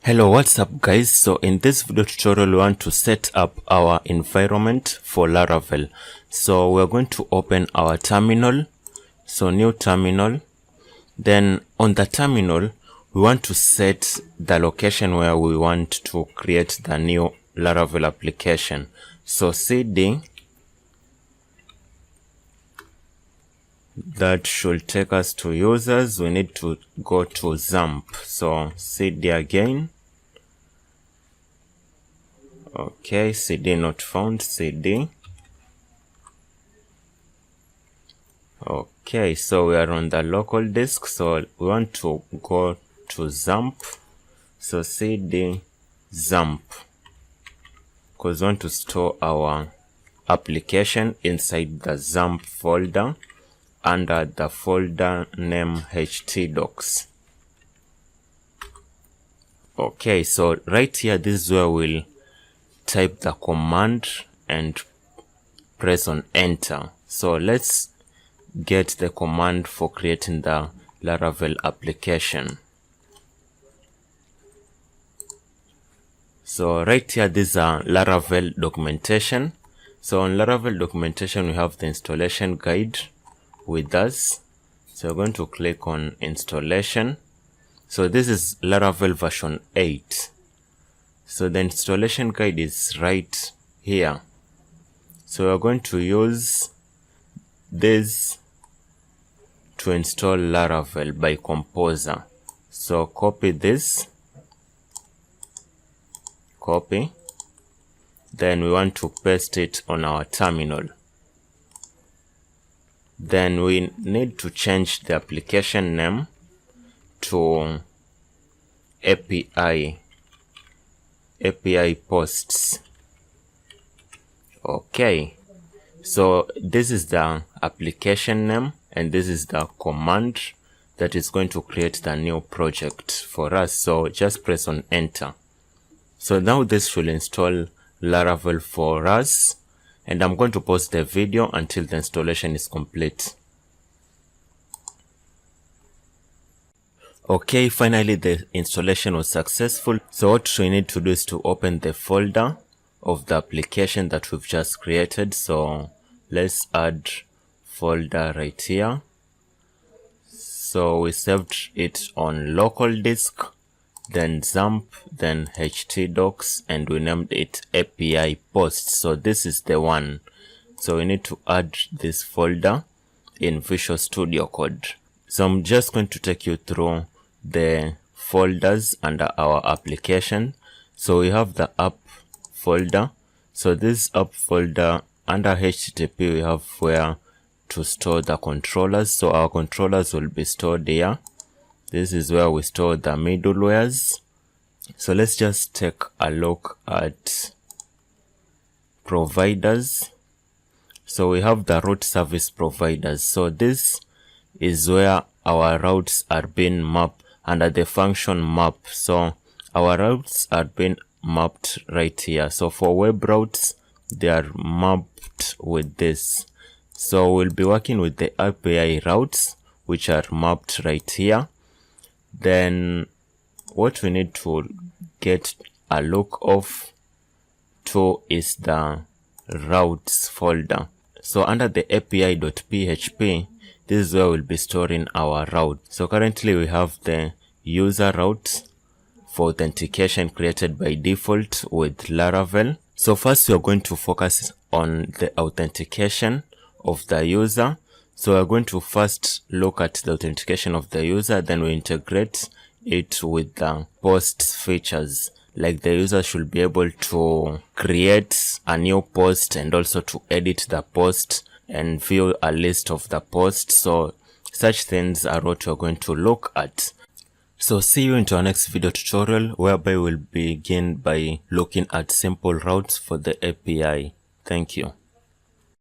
Hello, what's up guys? So in this video tutorial we want to set up our environment for Laravel. So we're going to open our terminal. So new terminal. Then on the terminal we want to set the location where we want to create the new Laravel application. So cd, that should take us to users. We need to go to XAMPP. So cd again. Okay, cd not found, cd. Okay, so we are on the local disk, so we want to go to XAMPP. So cd XAMPP, because we want to store our application inside the XAMPP folder under the folder name htdocs. Okay, so right here, this is where we'll type the command and press on enter. So let's get the command for creating the Laravel application. So right here, these are Laravel documentation. So on Laravel documentation, we have the installation guide with us. So we're going to click on installation. So this is Laravel version 8. So the installation guide is right here. So we're going to use this to install Laravel by Composer. So copy this, copy. Then we want to paste it on our terminal. Then we need to change the application name to API posts. Okay, so this is the application name and this is the command that is going to create the new project for us. So just press on enter. So now this should install Laravel for us, and I'm going to pause the video until the installation is complete. Okay, finally the installation was successful. So what we need to do is to open the folder of the application that we've just created. So let's add folder right here. So we saved it on local disk, then XAMPP, then htdocs, and we named it API posts. So this is the one. So we need to add this folder in Visual Studio Code. So I'm just going to take you through the folders under our application. So we have the app folder. So this app folder, under HTTP, we have where to store the controllers. So our controllers will be stored here. This is where we store the middlewares. So let's just take a look at providers. So we have the route service providers. So this is where our routes are being mapped under the function map. So our routes are being mapped right here. So for web routes, they are mapped with this. So we'll be working with the API routes, which are mapped right here. Then what we need to get a look of to is the routes folder. So under the api.php, this is where we'll be storing our route. So currently we have the user route for authentication created by default with Laravel. So first we are going to focus on the authentication of the user. So we're going to first look at the authentication of the user, then we integrate it with the post features. Like the user should be able to create a new post and also to edit the post and view a list of the posts. So such things are what we're going to look at. So see you into our next video tutorial, whereby we'll begin by looking at simple routes for the API. Thank you.